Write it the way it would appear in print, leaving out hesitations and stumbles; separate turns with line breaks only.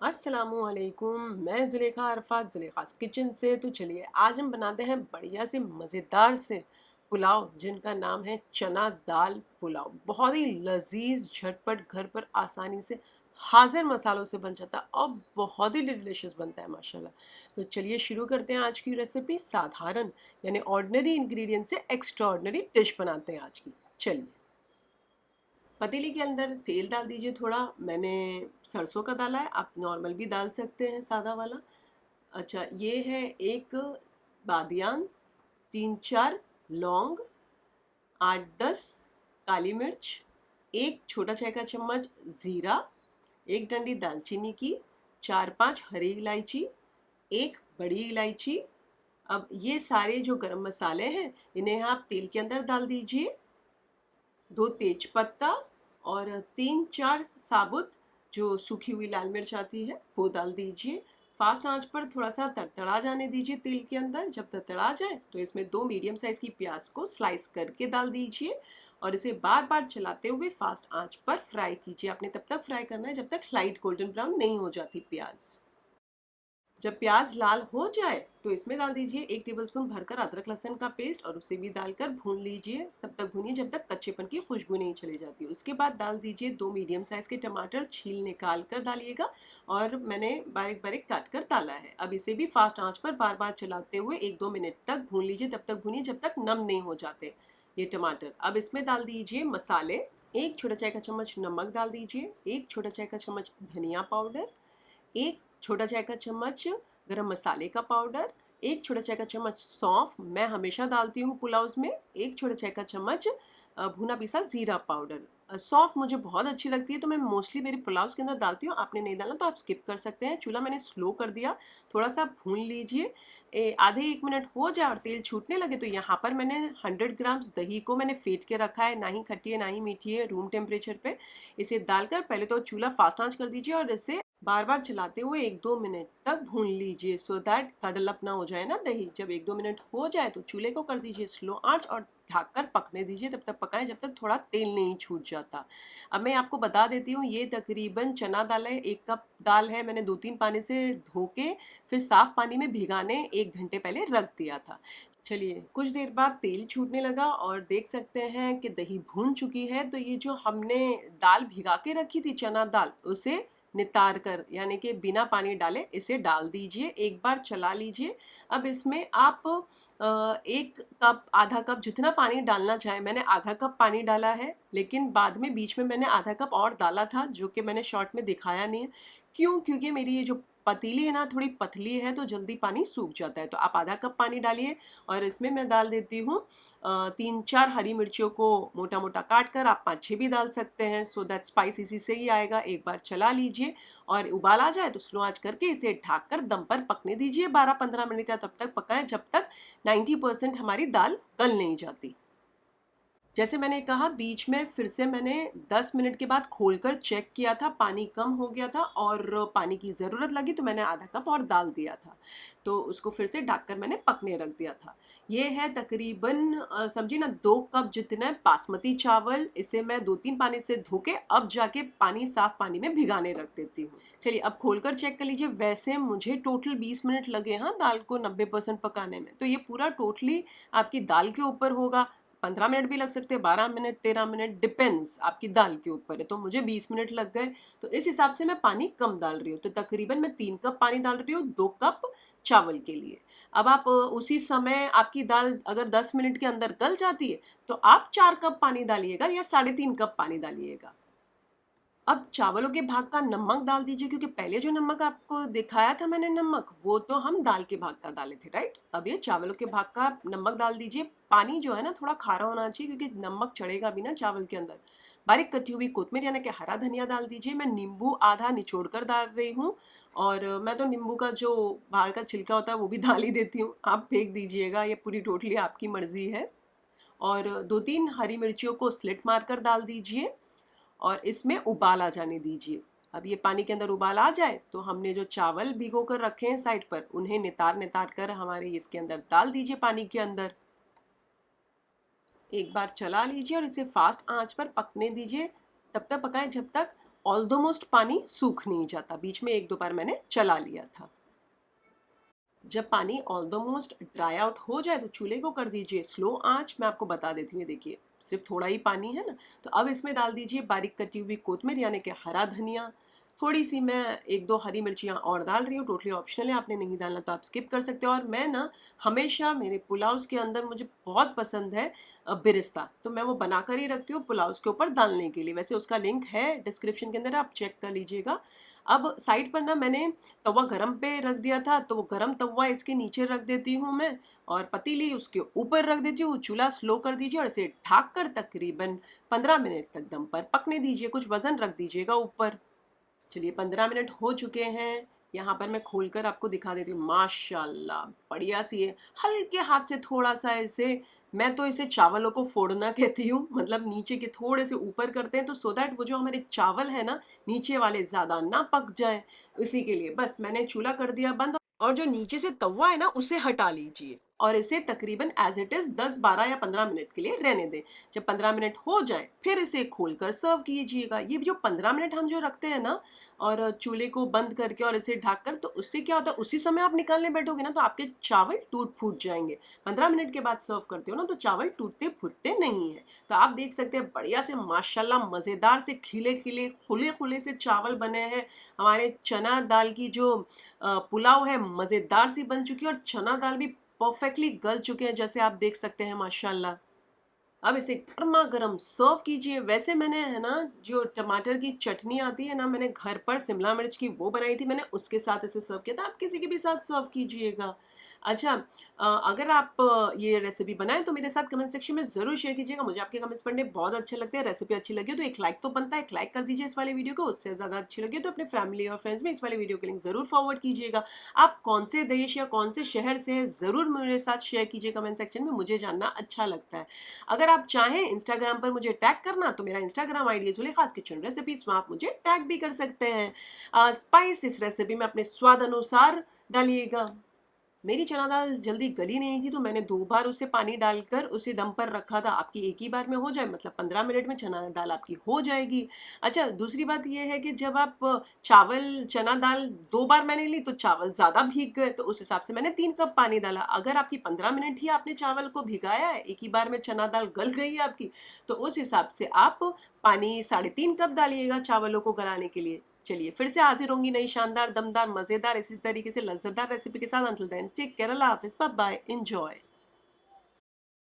अस्सलामुअलैकुम, मैं ज़ुलेखा अरफात ज़ुलेखास किचन से। तो चलिए आज हम बनाते हैं बढ़िया से मज़ेदार से पुलाव जिनका नाम है चना दाल पुलाव। बहुत ही लजीज झटपट घर पर आसानी से हाजिर मसालों से बन जाता है और बहुत ही डिलीशियस बनता है माशाल्लाह। तो चलिए शुरू करते हैं आज की रेसिपी। साधारण यानी ऑर्डिनरी इंग्रेडिएंट से एक्स्ट्रा ऑर्डिनरी डिश बनाते हैं आज की। चलिए पतीली के अंदर तेल डाल दीजिए थोड़ा। मैंने सरसों का डाला है, आप नॉर्मल भी डाल सकते हैं सादा वाला। अच्छा, ये है एक बादियान, 3-4 लौंग, 8-10 काली मिर्च, एक छोटा चाय का चम्मच ज़ीरा, एक डंडी दालचीनी की, 4-5 हरी इलायची, एक बड़ी इलायची। अब ये सारे जो गरम मसाले हैं इन्हें आप तेल के अंदर डाल दीजिए। 2 तेज पत्ता और 3-4 साबुत जो सूखी हुई लाल मिर्च आती है वो डाल दीजिए। फास्ट आंच पर थोड़ा सा तड़तड़ा जाने दीजिए तेल के अंदर। जब तड़तड़ा जाए तो इसमें 2 मीडियम साइज की प्याज को स्लाइस करके डाल दीजिए और इसे बार बार चलाते हुए फास्ट आंच पर फ्राई कीजिए। आपने तब तक फ्राई करना है जब तक लाइट गोल्डन ब्राउन नहीं हो जाती प्याज। जब प्याज लाल हो जाए तो इसमें डाल दीजिए 1 टेबलस्पून भरकर अदरक लहसुन का पेस्ट और उसे भी डालकर भून लीजिए। तब तक भूनिए जब तक कच्चेपन की खुशबू नहीं चली जाती। उसके बाद डाल दीजिए 2 मीडियम साइज के टमाटर, छील निकाल कर डालिएगा और मैंने बारीक बारीक काट कर डाला है। अब इसे भी फास्ट आंच पर बार बार चलाते हुए 1-2 मिनट तक भून लीजिए। तब तक भूनिए जब तक नम नहीं हो जाते ये टमाटर। अब इसमें डाल दीजिए मसाले। 1 छोटा चाय का चम्मच नमक डाल दीजिए, 1 छोटा चाय का चम्मच धनिया पाउडर, 1 छोटा चाय का चम्मच गरम मसाले का पाउडर, 1 छोटा चाय का चम्मच सौंफ, मैं हमेशा डालती हूँ पुलाव्स में, 1 छोटा चाय का चम्मच भुना पिसा ज़ीरा पाउडर। सौंफ मुझे बहुत अच्छी लगती है तो मैं मोस्टली मेरे पुलाव्स के अंदर डालती हूँ। आपने नहीं डालना तो आप स्किप कर सकते हैं। चूल्हा मैंने स्लो कर दिया, थोड़ा सा भून लीजिए। आधे 1 मिनट हो जाए और तेल छूटने लगे तो यहाँ पर मैंने 100 ग्राम्स दही को मैंने फेंट के रखा है। ना ही खट्टी है ना ही मीठी है, रूम टेम्परेचर पे। इसे डालकर पहले तो चूल्हा फास्ट आंच कर दीजिए और इसे बार बार चलाते हुए 1-2 मिनट तक भून लीजिए सो दैट कडल अप ना हो जाए ना दही। जब 1-2 मिनट हो जाए तो चूल्हे को कर दीजिए स्लो आंच और ढककर पकने दीजिए। तब तक पकाएं जब तक थोड़ा तेल नहीं छूट जाता। अब मैं आपको बता देती हूँ, ये तकरीबन चना दाल है, 1 कप दाल है। मैंने 2-3 पानी से धो के फिर साफ पानी में भिगाने 1 घंटे पहले रख दिया था। चलिए कुछ देर बाद तेल छूटने लगा और देख सकते हैं कि दही भून चुकी है। तो ये जो हमने दाल भिगा के रखी थी चना दाल, उसे नितार कर यानी कि बिना पानी डाले इसे डाल दीजिए, एक बार चला लीजिए। अब इसमें आप 1 कप आधा कप जितना पानी डालना चाहे। मैंने आधा कप पानी डाला है लेकिन बाद में बीच में मैंने आधा कप और डाला था जो कि मैंने शॉर्ट में दिखाया नहीं है। क्यों? क्योंकि मेरी ये जो पतीली है ना थोड़ी पतली है तो जल्दी पानी सूख जाता है। तो आप आधा कप पानी डालिए और इसमें मैं डाल देती हूँ 3-4 हरी मिर्चियों को मोटा मोटा काट कर। आप 5-6 भी डाल सकते हैं सो दैट स्पाइस इसी से ही आएगा। एक बार चला लीजिए और उबाल आ जाए तो स्लो आंच करके इसे ढक कर दम पर पकने दीजिए 12-15 मिनट या तब तक पकाएं जब तक 90% हमारी दाल गल नहीं जाती। जैसे मैंने कहा बीच में फिर से मैंने 10 मिनट के बाद खोलकर चेक किया था, पानी कम हो गया था और पानी की ज़रूरत लगी तो मैंने आधा कप और डाल दिया था। तो उसको फिर से ढककर मैंने पकने रख दिया था। ये है तकरीबन समझिए ना 2 कप जितना बासमती चावल। इसे मैं 2-3 पानी से धो के अब जाके पानी साफ पानी में भिगाने रख देती हूँ। चलिए अब खोलकर चेक कर लीजिए। वैसे मुझे टोटल 20 मिनट लगे हाँ दाल को 90% पकाने में। तो ये पूरा टोटली आपकी दाल के ऊपर होगा। 15 मिनट भी लग सकते हैं, 12 मिनट, 13 मिनट, डिपेंड्स आपकी दाल के ऊपर है। तो मुझे 20 मिनट लग गए तो इस हिसाब से मैं पानी कम डाल रही हूँ। तो तकरीबन मैं 3 कप पानी डाल रही हूँ 2 कप चावल के लिए। अब आप उसी समय आपकी दाल अगर 10 मिनट के अंदर गल जाती है तो आप 4 कप पानी डालिएगा या 3.5 कप पानी डालिएगा। अब चावलों के भाग का नमक डाल दीजिए क्योंकि पहले जो नमक आपको दिखाया था मैंने नमक, वो तो हम दाल के भाग का डाले थे, राइट। अब ये चावलों के भाग का नमक डाल दीजिए। पानी जो है ना थोड़ा खारा होना चाहिए क्योंकि नमक चढ़ेगा भी ना चावल के अंदर। बारीक कटी हुई कोतमीर यानी कि हरा धनिया डाल दीजिए। मैं नींबू आधा निचोड़ कर डाल रही हूँ और मैं तो नींबू का जो बाहर का छिलका होता है वो भी डाल ही देती हूँ। आप फेंक दीजिएगा, ये पूरी टोटली आपकी मर्जी है। और 2-3 हरी मिर्चियों को स्लिट मारकर डाल दीजिए और इसमें उबाल आ जाने दीजिए। अब ये पानी के अंदर उबाल आ जाए तो हमने जो चावल भिगो कर रखे हैं साइड पर, उन्हें नितार नितार कर हमारे इसके अंदर डाल दीजिए पानी के अंदर। एक बार चला लीजिए और इसे फास्ट आंच पर पकने दीजिए। तब तक पकाएं जब तक ऑलमोस्ट पानी सूख नहीं जाता। बीच में एक दो बार मैंने चला लिया था। जब पानी ऑलमोस्ट ड्राई आउट हो जाए तो चूल्हे को कर दीजिए स्लो आंच। मैं आपको बता देती हूँ, देखिए सिर्फ थोड़ा ही पानी है ना। तो अब इसमें डाल दीजिए बारीक कटी हुई कोतमीर यानी कि हरा धनिया। थोड़ी सी मैं एक दो हरी मिर्चियाँ और डाल रही हूँ, टोटली ऑप्शनल है, आपने नहीं डालना तो आप स्किप कर सकते हो। और मैं ना हमेशा मेरे पुलाव के अंदर मुझे बहुत पसंद है बिरिस्ता, तो मैं वो बनाकर ही रखती हूँ पुलाव के ऊपर डालने के लिए। वैसे उसका लिंक है डिस्क्रिप्शन के अंदर, आप चेक कर लीजिएगा। अब साइड पर ना मैंने तवा गरम पे रख दिया था, तो वो गरम तवा इसके नीचे रख देती हूँ मैं, और पतीली उसके ऊपर रख देती हूँ। चूल्हा स्लो कर दीजिए और इसे ढक कर तकरीबन 15 मिनट तक दम पर पकने दीजिए। कुछ वजन रख दीजिएगा ऊपर। चलिए 15 मिनट हो चुके हैं। यहाँ पर मैं खोलकर आपको दिखा देती हूँ। माशाल्लाह बढ़िया सी है। हल्के हाथ से थोड़ा सा इसे, मैं तो इसे चावलों को फोड़ना कहती हूँ, मतलब नीचे के थोड़े से ऊपर करते हैं तो सो दैट वो जो हमारे चावल है ना नीचे वाले ज़्यादा ना पक जाए। इसी के लिए बस मैंने चूल्हा कर दिया बंद, और जो नीचे से तवा है ना उसे हटा लीजिए और इसे तकरीबन एज इट इज़ 10 12 या 15 मिनट के लिए रहने दें। जब 15 मिनट हो जाए फिर इसे खोलकर सर्व कीजिएगा। ये जो 15 मिनट हम जो रखते हैं ना और चूल्हे को बंद करके और इसे ढक कर, तो उससे क्या होता है उसी समय आप निकालने बैठोगे ना तो आपके चावल टूट फूट जाएंगे। 15 मिनट के बाद सर्व करते हो ना तो चावल टूटते फूटते नहीं है। तो आप देख सकते हैं बढ़िया से माशाल्लाह मज़ेदार से खिले खिले खुले खुले से चावल बने हैं। हमारे चना दाल की जो पुलाव है मज़ेदार सी बन चुकी है, और चना दाल भी परफेक्टली गल चुके हैं जैसे आप देख सकते हैं माशाल्लाह। अब इसे गर्मा गर्म सर्व कीजिए। वैसे मैंने है ना जो टमाटर की चटनी आती है ना, मैंने घर पर शिमला मिर्च की वो बनाई थी, मैंने उसके साथ इसे सर्व किया था। आप किसी के भी साथ सर्व कीजिएगा। अच्छा, अगर आप ये रेसिपी बनाएं तो मेरे साथ कमेंट सेक्शन में ज़रूर शेयर कीजिएगा। मुझे आपके कमेंट्स पढ़ने बहुत अच्छे लगते हैं। रेसिपी अच्छी लगी हो तो एक लाइक तो बनता है, एक लाइक कर दीजिए इस वाले वीडियो को। उससे ज़्यादा अच्छी लगी तो अपने फैमिली और फ्रेंड्स में इस वाले वीडियो के लिंक ज़रूर फॉरवर्ड कीजिएगा। आप कौन से देश या कौन से शहर से हैं ज़रूर मेरे साथ शेयर कीजिए कमेंट सेक्शन में, मुझे जानना अच्छा लगता है। अगर आप चाहें इंस्टाग्राम पर मुझे टैग करना तो मेरा इंस्टाग्राम आईडी है जुलेखास किचन रेसिपीज, में आप मुझे टैग भी कर सकते हैं। स्पाइस इस रेसिपी में अपने स्वाद अनुसार डालिएगा। मेरी चना दाल जल्दी गली नहीं थी तो मैंने 2 बार उसे पानी डालकर उसे दम पर रखा था। आपकी एक ही बार में हो जाए मतलब 15 मिनट में चना दाल आपकी हो जाएगी। अच्छा, दूसरी बात ये है कि जब आप चावल चना दाल 2 बार मैंने ली तो चावल ज़्यादा भीग गए, तो उस हिसाब से मैंने 3 कप पानी डाला। अगर आपकी 15 मिनट ही आपने चावल को भिगाया है, एक ही बार में चना दाल गल गई है आपकी, तो उस हिसाब से आप पानी 3.5 कप डालिएगा चावलों को गलाने के लिए। चलिए फिर से हाजिर होंगी नई शानदार दमदार मज़ेदार इसी तरीके से लज्जतदार रेसिपी के साथ। अंटिल देन टेक केयर, अल्लाह हाफिज़, बाय बाय, एंजॉय।